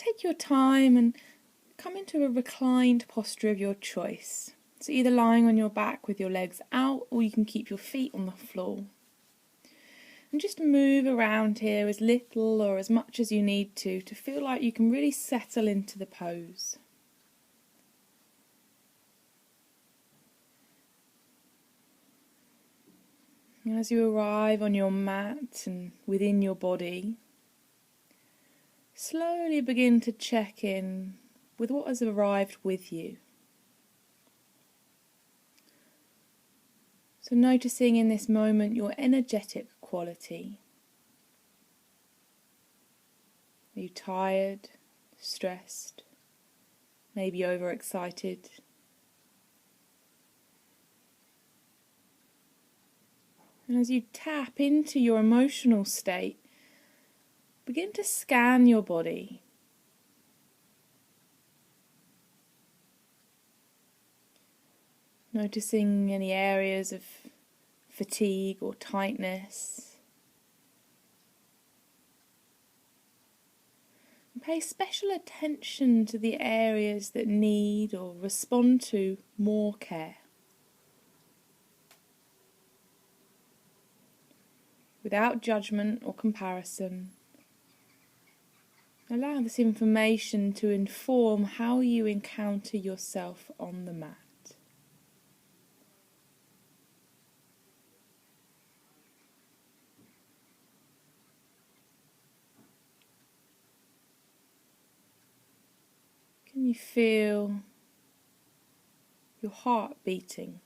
take your time and come into a reclined posture of your choice. So either lying on your back with your legs out, or you can keep your feet on the floor. And just move around here as little or as much as you need to feel like you can really settle into the pose. And as you arrive on your mat and within your body, slowly begin to check in with what has arrived with you. So noticing in this moment your energetic quality. Are you tired, stressed, maybe overexcited? And as you tap into your emotional state, begin to scan your body. Noticing any areas of fatigue or tightness. And pay special attention to the areas that need or respond to more care. Without judgment or comparison, allow this information to inform how you encounter yourself on the mat. Can you feel your heart beating?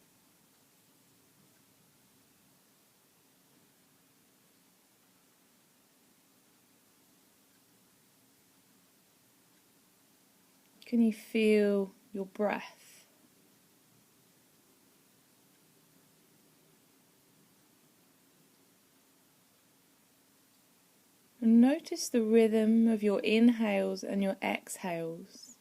Can you feel your breath? And notice the rhythm of your inhales and your exhales.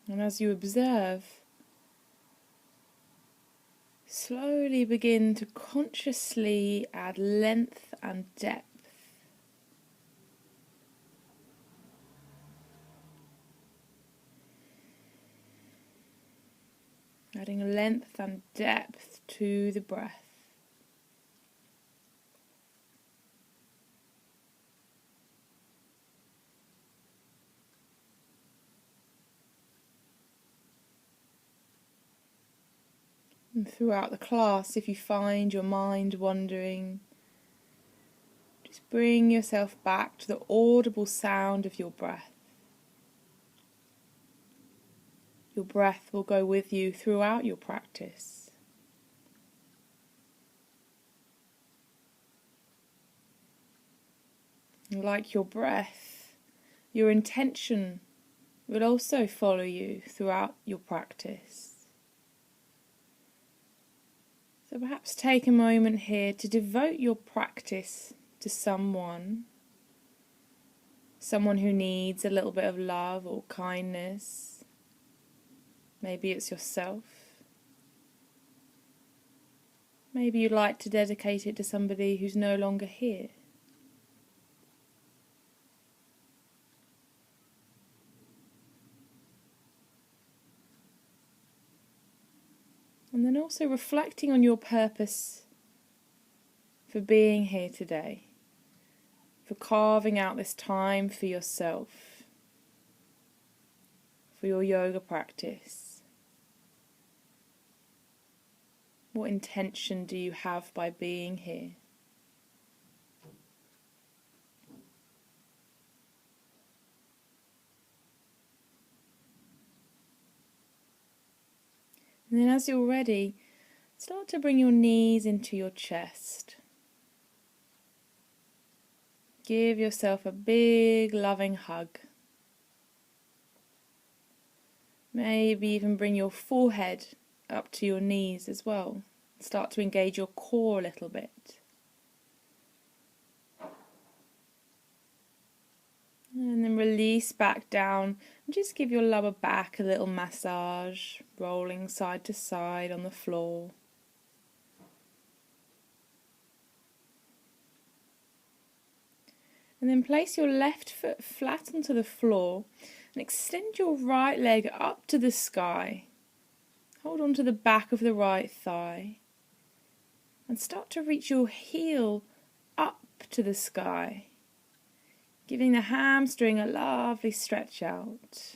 And as you observe, slowly begin to consciously add length and depth. Adding length and depth to the breath. And throughout the class, if you find your mind wandering, just bring yourself back to the audible sound of your breath. Your breath will go with you throughout your practice. And like your breath, your intention will also follow you throughout your practice. So perhaps take a moment here to devote your practice to someone who needs a little bit of love or kindness. Maybe it's yourself. Maybe you'd like to dedicate it to somebody who's no longer here. And then also reflecting on your purpose for being here today, for carving out this time for yourself, for your yoga practice. What intention do you have by being here? And then as you're ready, start to bring your knees into your chest. Give yourself a big loving hug. Maybe even bring your forehead up to your knees as well. Start to engage your core a little bit. And then release back down and just give your lower back a little massage, rolling side to side on the floor. And then place your left foot flat onto the floor and extend your right leg up to the sky. Hold on to the back of the right thigh and start to reach your heel up to the sky, giving the hamstring a lovely stretch out.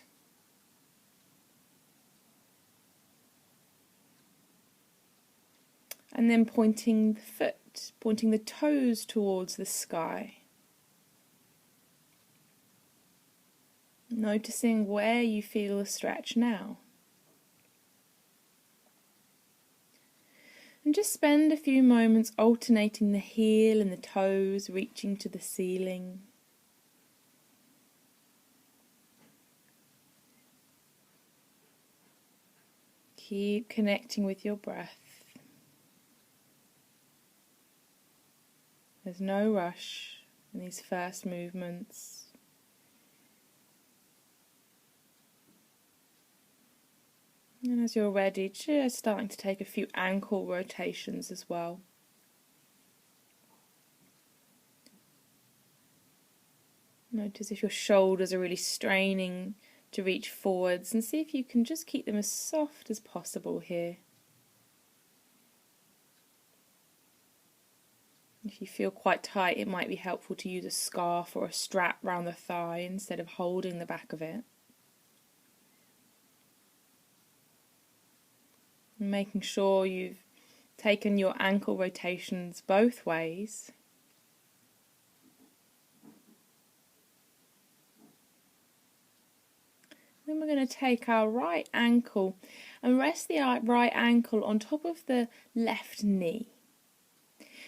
And then pointing the toes towards the sky. Noticing where you feel a stretch now. And just spend a few moments alternating the heel and the toes, reaching to the ceiling. Keep connecting with your breath. There's no rush in these first movements. And as you're ready, just starting to take a few ankle rotations as well. Notice if your shoulders are really straining to reach forwards, and see if you can just keep them as soft as possible here. If you feel quite tight, it might be helpful to use a scarf or a strap round the thigh instead of holding the back of it. And making sure you've taken your ankle rotations both ways. Then we're going to take our right ankle and rest the right ankle on top of the left knee.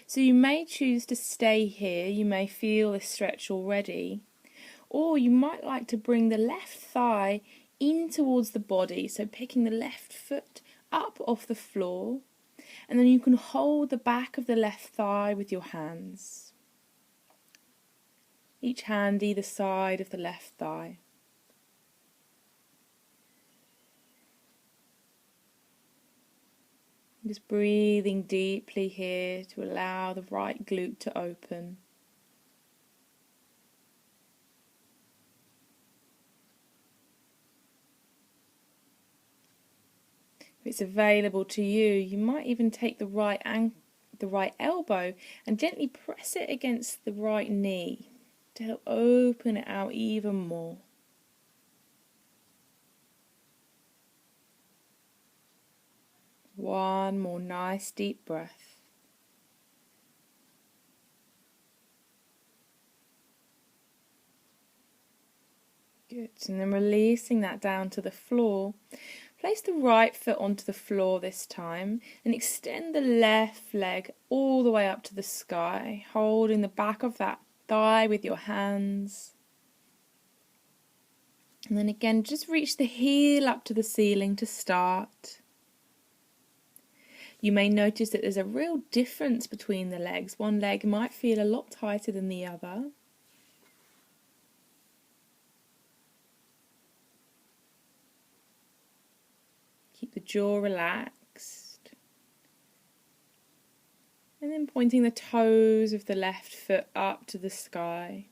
So you may choose to stay here, you may feel this stretch already, or you might like to bring the left thigh in towards the body, so picking the left foot up off the floor, and then you can hold the back of the left thigh with your hands. Each hand either side of the left thigh. Just breathing deeply here to allow the right glute to open. If it's available to you, you might even take the right elbow and gently press it against the right knee to help open it out even more. One more nice deep breath. Good, and then releasing that down to the floor. Place the right foot onto the floor this time and extend the left leg all the way up to the sky, holding the back of that thigh with your hands. And then again, just reach the heel up to the ceiling to start. You may notice that there's a real difference between the legs. One leg might feel a lot tighter than the other. Keep the jaw relaxed. And then pointing the toes of the left foot up to the sky.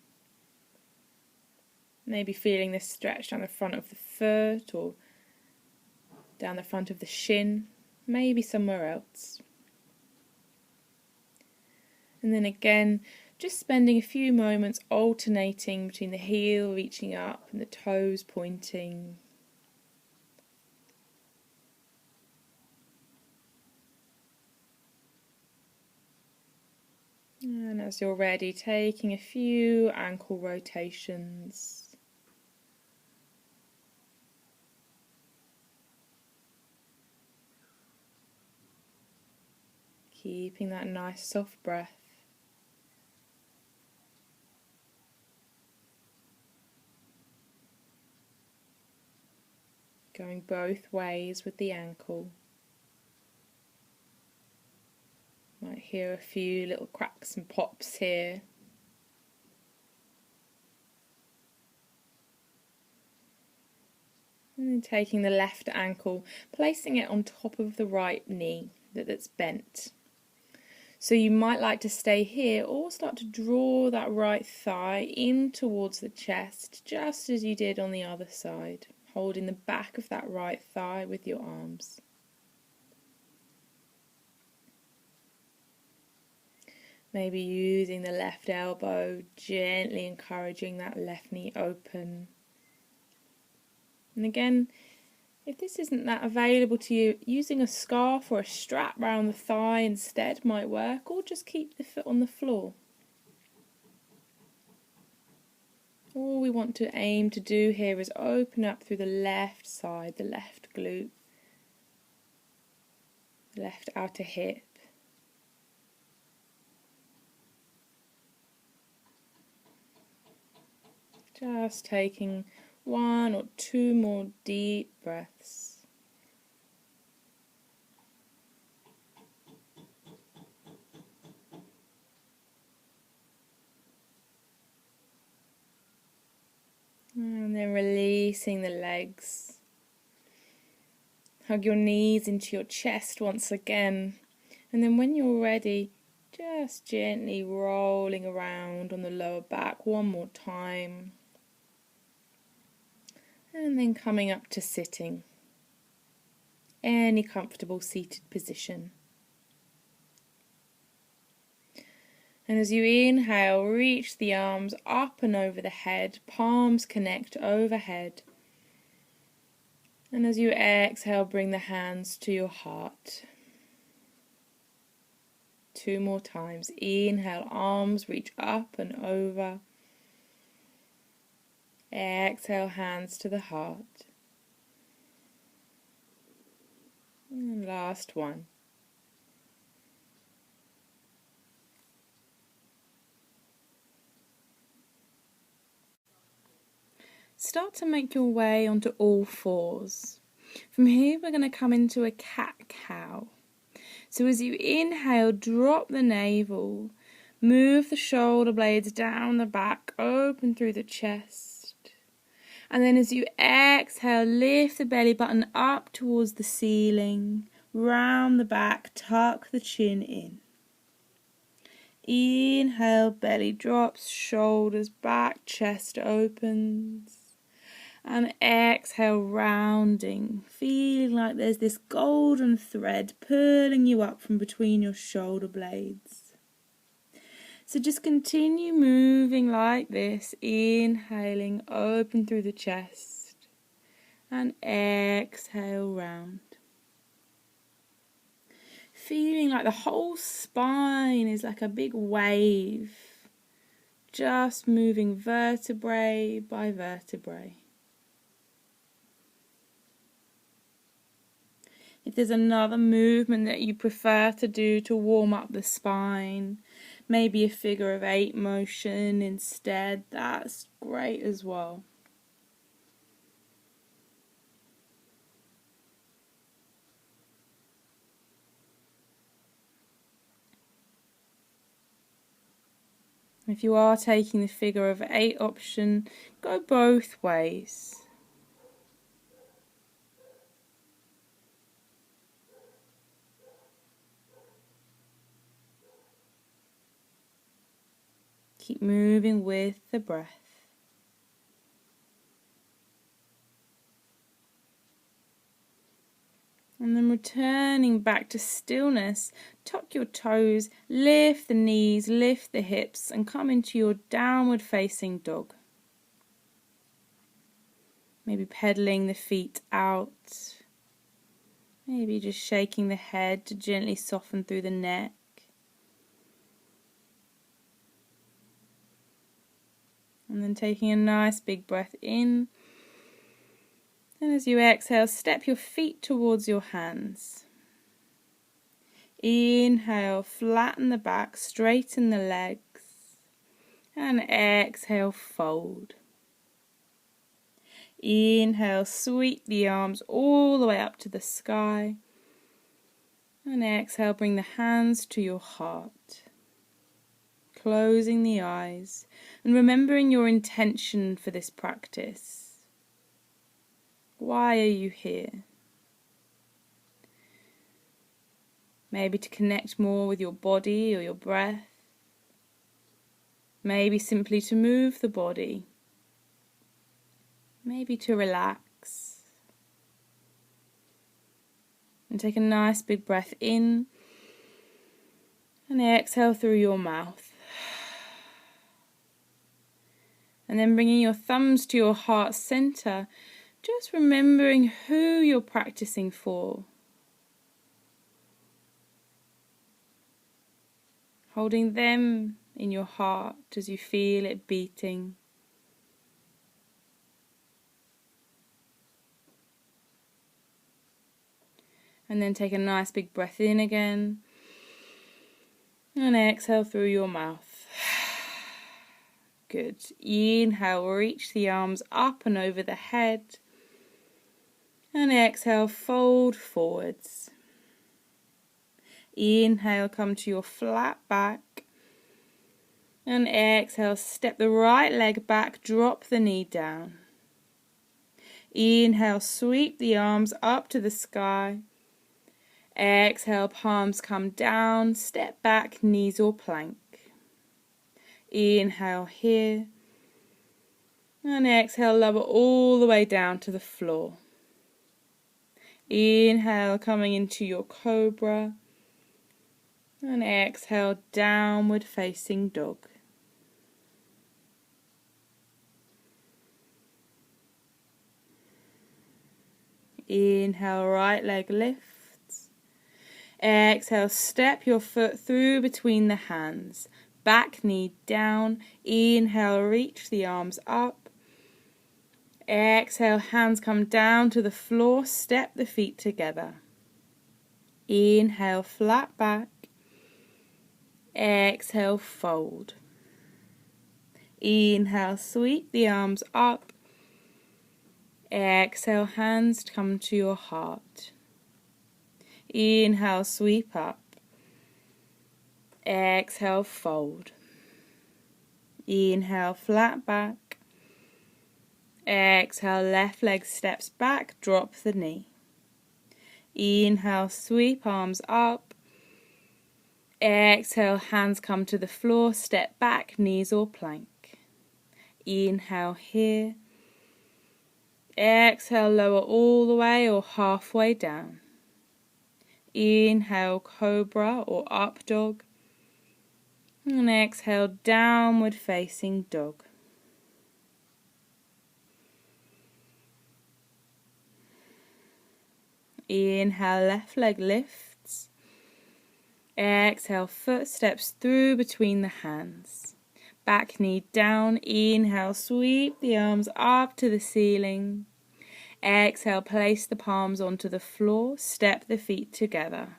Maybe feeling this stretch down the front of the foot or down the front of the shin. Maybe somewhere else. And then again, just spending a few moments alternating between the heel reaching up and the toes pointing. And as you're ready, taking a few ankle rotations. Keeping that nice soft breath. Going both ways with the ankle. Might hear a few little cracks and pops here. And then taking the left ankle, placing it on top of the right knee that's bent. So you might like to stay here or start to draw that right thigh in towards the chest, just as you did on the other side, holding the back of that right thigh with your arms. Maybe using the left elbow, gently encouraging that left knee open. And again, if this isn't that available to you, using a scarf or a strap around the thigh instead might work, or just keep the foot on the floor. All we want to aim to do here is open up through the left side, the left glute, left outer hip. Just taking 1 or 2 more deep breaths. And then releasing the legs. Hug your knees into your chest once again. And then when you're ready, just gently rolling around on the lower back one more time. And then coming up to sitting. Any comfortable seated position. And as you inhale, reach the arms up and over the head, palms connect overhead. And as you exhale, bring the hands to your heart. 2 more times. Inhale, arms reach up and over. Exhale, hands to the heart. And last one. Start to make your way onto all fours. From here we're going to come into a cat-cow. So as you inhale, drop the navel, move the shoulder blades down the back, open through the chest. And then as you exhale, lift the belly button up towards the ceiling, round the back, tuck the chin in. Inhale, belly drops, shoulders back, chest opens. And exhale, rounding, feeling like there's this golden thread pulling you up from between your shoulder blades. So just continue moving like this, inhaling, open through the chest, and exhale, round. Feeling like the whole spine is like a big wave, just moving vertebrae by vertebrae. If there's another movement that you prefer to do to warm up the spine, maybe a figure of 8 motion instead, that's great as well. If you are taking the figure of 8 option, go both ways. Keep moving with the breath. And then returning back to stillness, tuck your toes, lift the knees, lift the hips, and come into your downward facing dog. Maybe pedaling the feet out. Maybe just shaking the head to gently soften through the neck. And then taking a nice big breath in. And as you exhale, step your feet towards your hands. Inhale, flatten the back, straighten the legs. And exhale, fold. Inhale, sweep the arms all the way up to the sky. And exhale, bring the hands to your heart. Closing the eyes and remembering your intention for this practice. Why are you here? Maybe to connect more with your body or your breath. Maybe simply to move the body. Maybe to relax. And take a nice big breath in and exhale through your mouth. And then bringing your thumbs to your heart center, just remembering who you're practicing for. Holding them in your heart as you feel it beating. And then take a nice big breath in again. And exhale through your mouth. Good. Inhale, reach the arms up and over the head. And exhale, fold forwards. Inhale, come to your flat back. And exhale, step the right leg back, drop the knee down. Inhale, sweep the arms up to the sky. Exhale, palms come down, step back, knees or plank. Inhale here. And exhale, lower all the way down to the floor. Inhale, coming into your cobra. And exhale, downward facing dog. Inhale, right leg lifts. Exhale, step your foot through between the hands. Back knee down. Inhale, reach the arms up. Exhale, hands come down to the floor. Step the feet together. Inhale, flat back. Exhale, fold. Inhale, sweep the arms up. Exhale, hands come to your heart. Inhale, sweep up. Exhale, fold. Inhale, flat back. Exhale, left leg steps back, drop the knee. Inhale, sweep arms up. Exhale, hands come to the floor, step back, knees or plank. Inhale here. Exhale, lower all the way or halfway down. Inhale, cobra or up dog. And exhale, downward facing dog. Inhale, left leg lifts. Exhale, foot steps through between the hands. Back knee down. Inhale, sweep the arms up to the ceiling. Exhale, place the palms onto the floor. Step the feet together.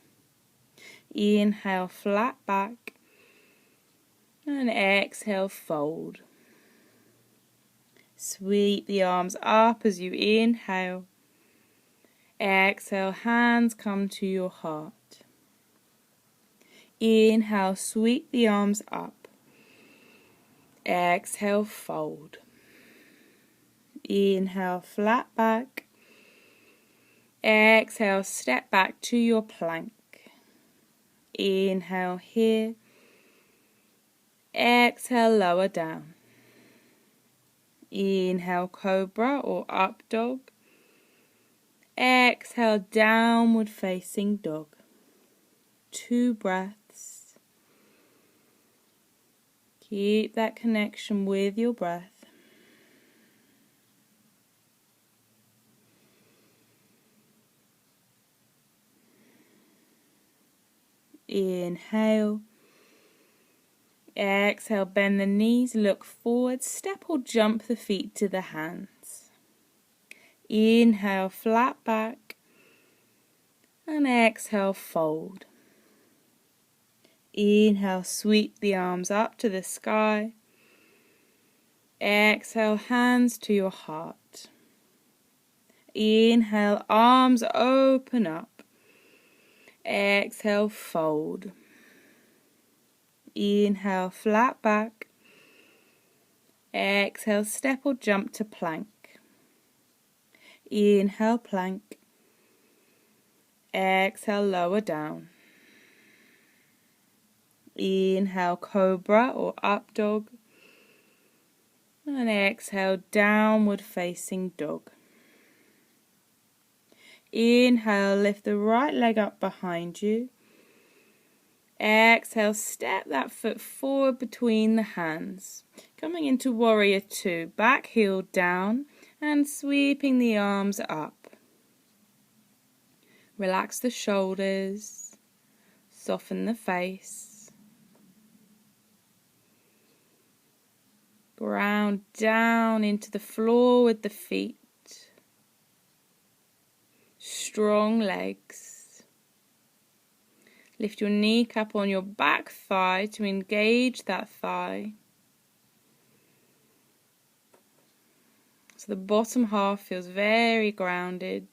Inhale, flat back. And exhale, fold. Sweep the arms up as you inhale. Exhale, hands come to your heart. Inhale, sweep the arms up. Exhale, fold. Inhale, flat back. Exhale, step back to your plank. Inhale here. Exhale, lower down. Inhale, cobra or up dog. Exhale, downward facing dog. 2 breaths. Keep that connection with your breath. Inhale. Exhale, bend the knees, look forward, step or jump the feet to the hands. Inhale, flat back. And exhale, fold. Inhale, sweep the arms up to the sky. Exhale, hands to your heart. Inhale, arms open up. Exhale, fold. Inhale, flat back. Exhale, step or jump to plank. Inhale, plank. Exhale, lower down. Inhale, cobra or up dog. And exhale, downward facing dog. Inhale, lift the right leg up behind you. Exhale, step that foot forward between the hands. Coming into warrior two, back heel down and sweeping the arms up. Relax the shoulders, soften the face. Ground down into the floor with the feet. Strong legs. Lift your kneecap on your back thigh to engage that thigh. So the bottom half feels very grounded,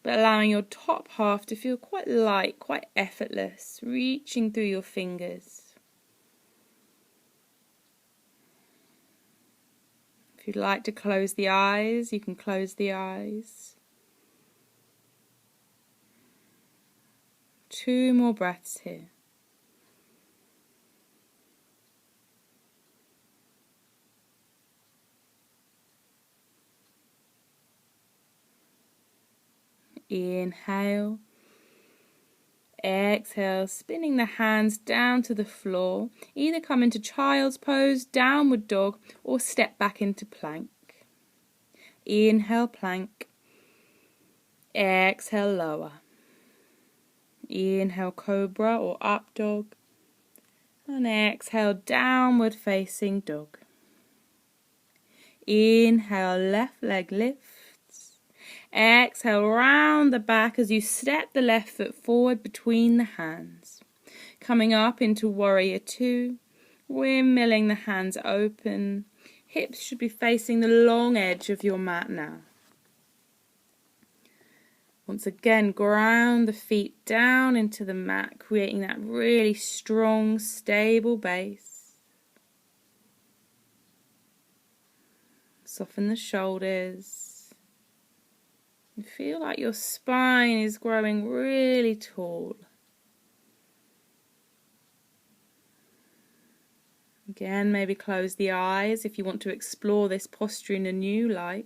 but allowing your top half to feel quite light, quite effortless, reaching through your fingers. If you'd like to close the eyes, you can close the eyes. 2 more breaths here. Inhale. Exhale, spinning the hands down to the floor. Either come into child's pose, downward dog, or step back into plank. Inhale, plank. Exhale, lower. Inhale, cobra or up dog. And exhale, downward facing dog. Inhale, left leg lifts. Exhale, round the back as you step the left foot forward between the hands. Coming up into warrior two, windmilling the hands open. Hips should be facing the long edge of your mat now. Once again, ground the feet down into the mat, creating that really strong, stable base. Soften the shoulders. And feel like your spine is growing really tall. Again, maybe close the eyes if you want to explore this posture in a new light.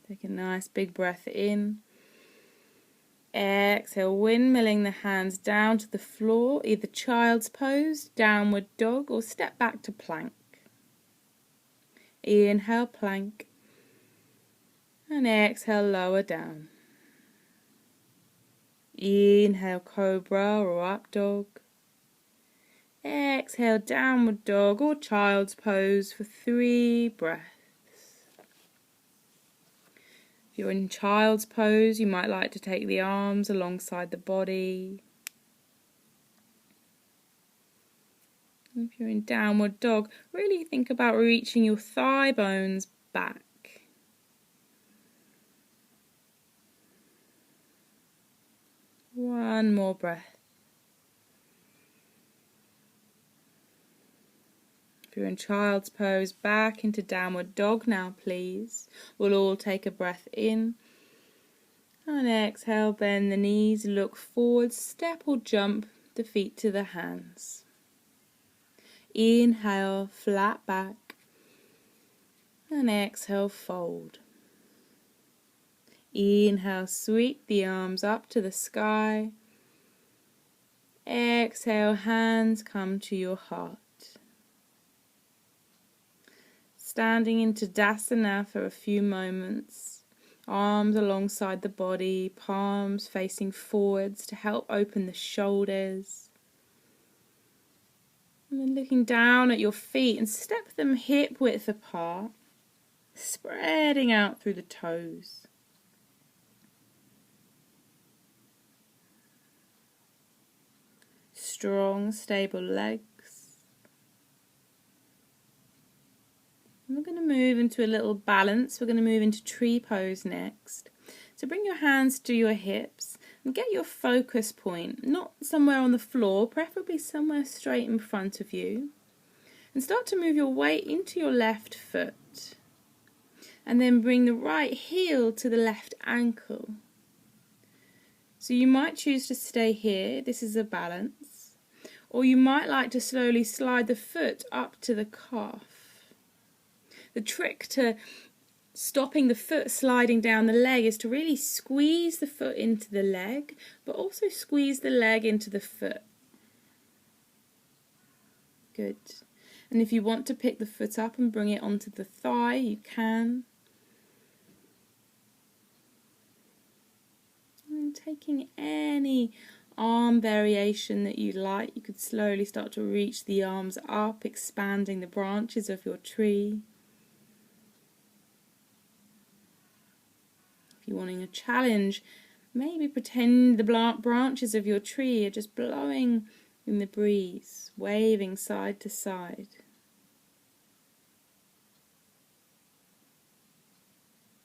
Take a nice big breath in. Exhale, windmilling the hands down to the floor, either child's pose, downward dog, or step back to plank. Inhale, plank. And exhale, lower down. Inhale, cobra or up dog. Exhale, downward dog or child's pose for 3 breaths. If you're in child's pose, you might like to take the arms alongside the body. If you're in downward dog, really think about reaching your thigh bones back. One more breath. If you're in child's pose, back into downward dog now, please. We'll all take a breath in. And exhale, bend the knees, look forward, step or jump the feet to the hands. Inhale, flat back. And exhale, fold. Inhale, sweep the arms up to the sky. Exhale, hands come to your heart. Standing into Tadasana for a few moments. Arms alongside the body, palms facing forwards to help open the shoulders. And then looking down at your feet and step them hip width apart, spreading out through the toes. Strong, stable legs. And we're going to move into a little balance. We're going to move into tree pose next. So bring your hands to your hips and get your focus point, not somewhere on the floor, preferably somewhere straight in front of you. And start to move your weight into your left foot. And then bring the right heel to the left ankle. So you might choose to stay here, this is a balance, or you might like to slowly slide the foot up to the calf. The trick to stopping the foot sliding down the leg is to really squeeze the foot into the leg, but also squeeze the leg into the foot. Good. And if you want to pick the foot up and bring it onto the thigh, you can. And taking any arm variation that you like, you could slowly start to reach the arms up, expanding the branches of your tree. If you're wanting a challenge, maybe pretend the branches of your tree are just blowing in the breeze, waving side to side.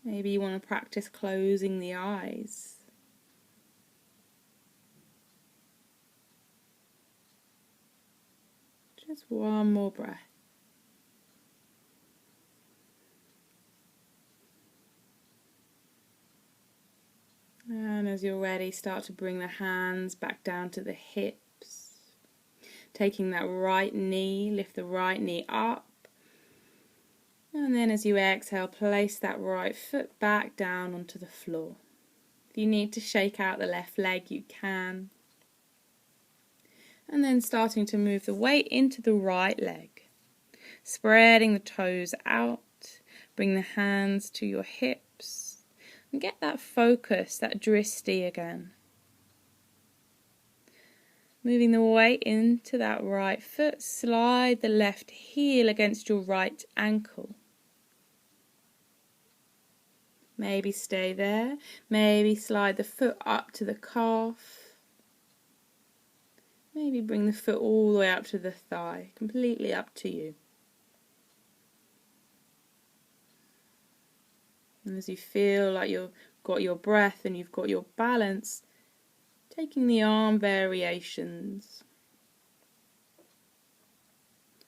Maybe you want to practice closing the eyes. Just one more breath. And as you're ready, start to bring the hands back down to the hips. Taking that right knee, lift the right knee up. And then as you exhale, place that right foot back down onto the floor. If you need to shake out the left leg, you can. And then starting to move the weight into the right leg. Spreading the toes out. Bring the hands to your hips. And get that focus, that dristi again. Moving the weight into that right foot. Slide the left heel against your right ankle. Maybe stay there. Maybe slide the foot up to the calf. Maybe bring the foot all the way up to the thigh. Completely up to you. And as you feel like you've got your breath and you've got your balance, taking the arm variations.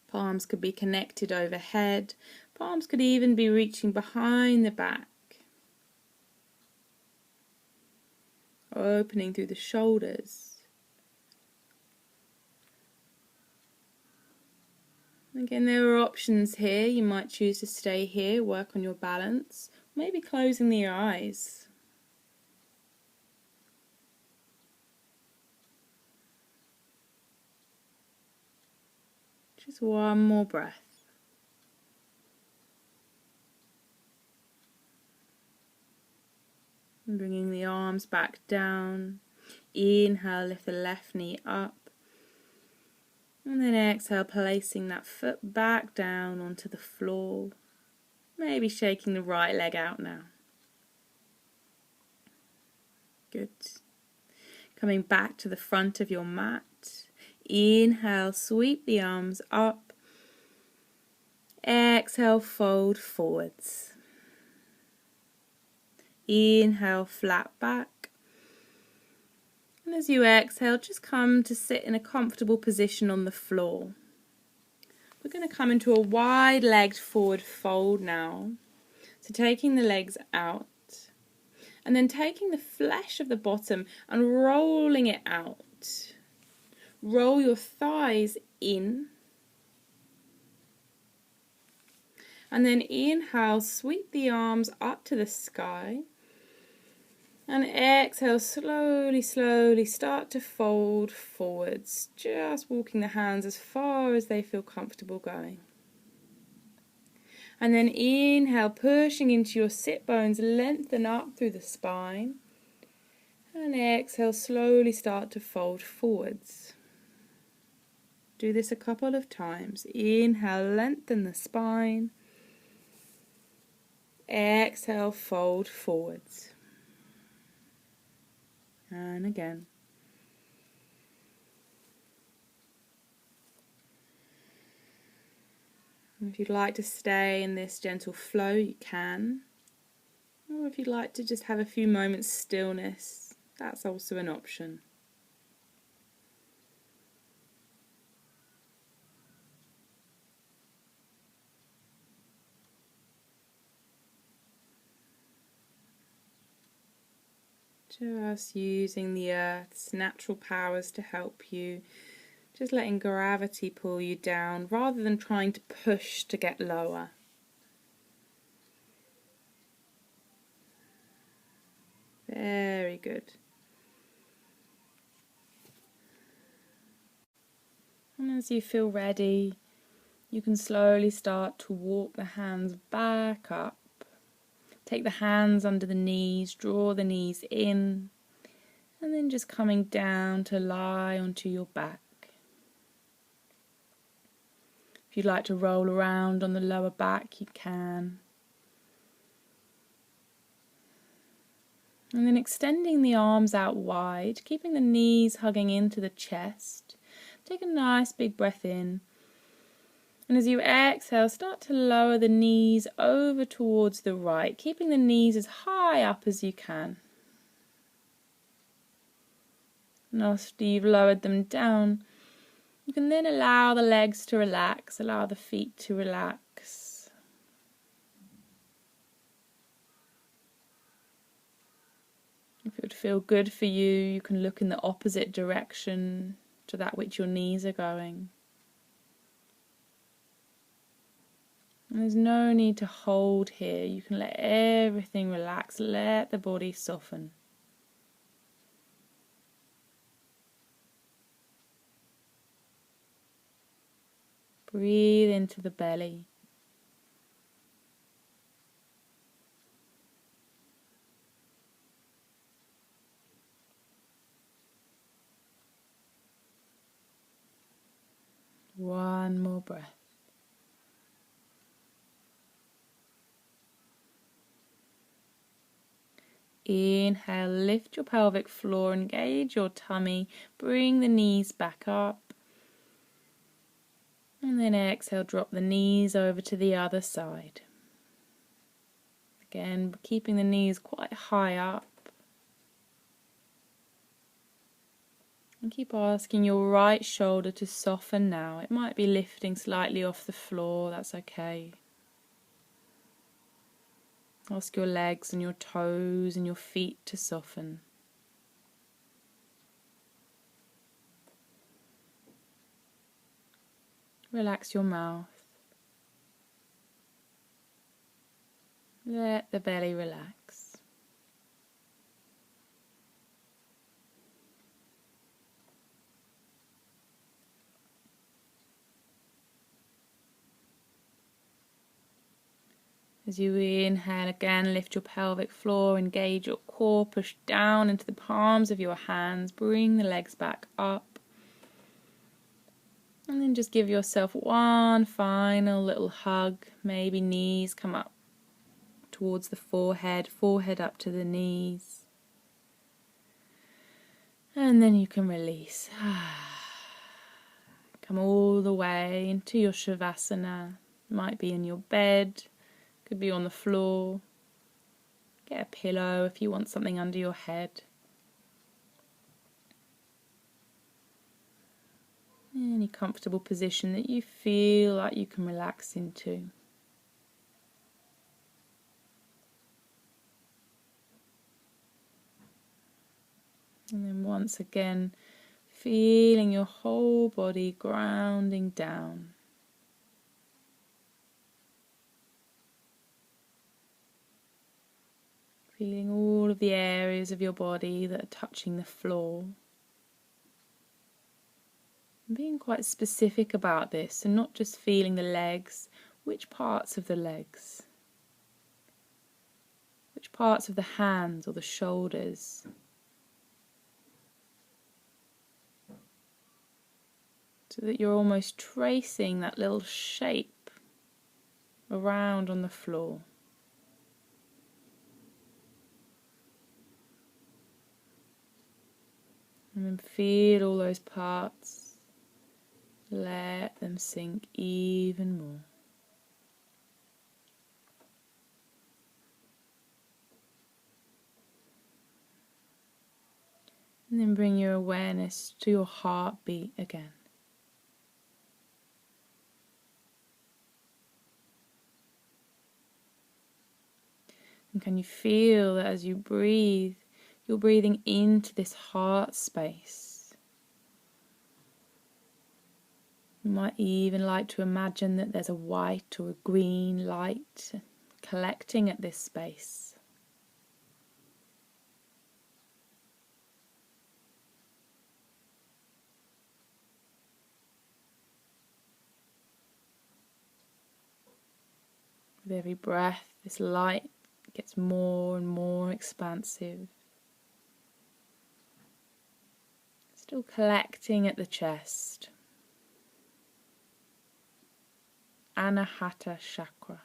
Palms could be connected overhead. Palms could even be reaching behind the back. Opening through the shoulders. Again, there are options here. You might choose to stay here, work on your balance, maybe closing the eyes. Just one more breath. And bringing the arms back down. Inhale, lift the left knee up. And then exhale, placing that foot back down onto the floor. Maybe shaking the right leg out now. Good. Coming back to the front of your mat. Inhale, sweep the arms up. Exhale, fold forwards. Inhale, flat back. And as you exhale, just come to sit in a comfortable position on the floor. We're going to come into a wide-legged forward fold now. So taking the legs out and then taking the flesh of the bottom and rolling it out. Roll your thighs in. And then inhale, sweep the arms up to the sky. And exhale, slowly, slowly start to fold forwards, just walking the hands as far as they feel comfortable going. And then inhale, pushing into your sit bones, lengthen up through the spine. And exhale, slowly start to fold forwards. Do this a couple of times. Inhale, lengthen the spine. Exhale, fold forwards. And again. If you'd like to stay in this gentle flow, you can. Or if you'd like to just have a few moments stillness, that's also an option. Just using the earth's natural powers to help you. Just letting gravity pull you down rather than trying to push to get lower. Very good. And as you feel ready, you can slowly start to walk the hands back up. Take the hands under the knees, draw the knees in, and then just coming down to lie onto your back. If you'd like to roll around on the lower back, you can. And then extending the arms out wide, keeping the knees hugging into the chest. Take a nice big breath in. And as you exhale, start to lower the knees over towards the right, keeping the knees as high up as you can. And after you've lowered them down, you can then allow the legs to relax, allow the feet to relax. If it would feel good for you, you can look in the opposite direction to that which your knees are going. And there's no need to hold here. You can let everything relax, let the body soften. Breathe into the belly. One more breath. Inhale, lift your pelvic floor, engage your tummy, bring the knees back up. And then exhale, drop the knees over to the other side. Again, keeping the knees quite high up. And keep asking your right shoulder to soften now. It might be lifting slightly off the floor, that's okay. Ask your legs and your toes and your feet to soften. Relax your mouth. Let the belly relax. As you inhale again, lift your pelvic floor, engage your core, push down into the palms of your hands, bring the legs back up. And then just give yourself one final little hug. Maybe knees come up towards the forehead, forehead up to the knees. And then you can release. Come all the way into your Shavasana. Might be in your bed. Could be on the floor. Get a pillow if you want something under your head. Any comfortable position that you feel like you can relax into. And then once again, feeling your whole body grounding down. Feeling all of the areas of your body that are touching the floor. And being quite specific about this and not just feeling the legs. Which parts of the legs? Which parts of the hands or the shoulders? So that you're almost tracing that little shape around on the floor. And then feel all those parts. Let them sink even more. And then bring your awareness to your heartbeat again. And can you feel that as you breathe, You're breathing into this heart space. You might even like to imagine that there's a white or a green light collecting at this space. With every breath, this light gets more and more expansive. Still collecting at the chest. Anahata chakra.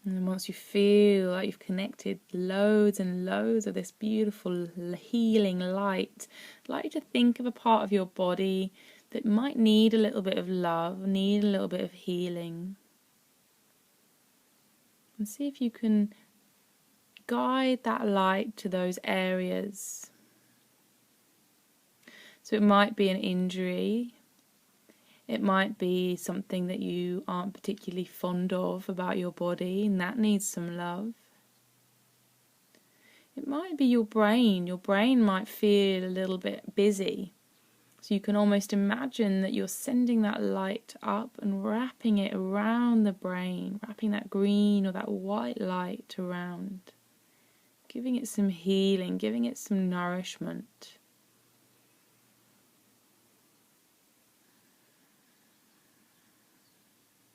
And then once you feel like you've connected loads and loads of this beautiful healing light, I'd like you to think of a part of your body that might need a little bit of love, need a little bit of healing. And see if you can guide that light to those areas. So it might be an injury. It might be something that you aren't particularly fond of about your body, and that needs some love. It might be your brain. Your brain might feel a little bit busy. So you can almost imagine that you're sending that light up and wrapping it around the brain, wrapping that green or that white light around, giving it some healing, giving it some nourishment.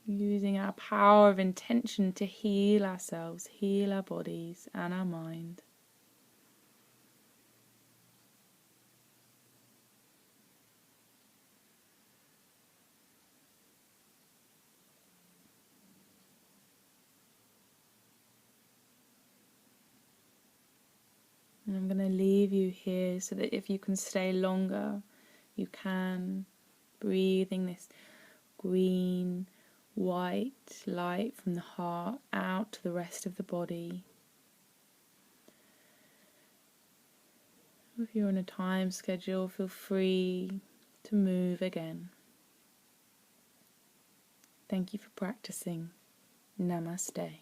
Using our power of intention to heal ourselves, heal our bodies and our mind. And I'm going to leave you here so that if you can stay longer, you can, breathing this green, white light from the heart out to the rest of the body. If you're on a time schedule, feel free to move again. Thank you for practicing. Namaste.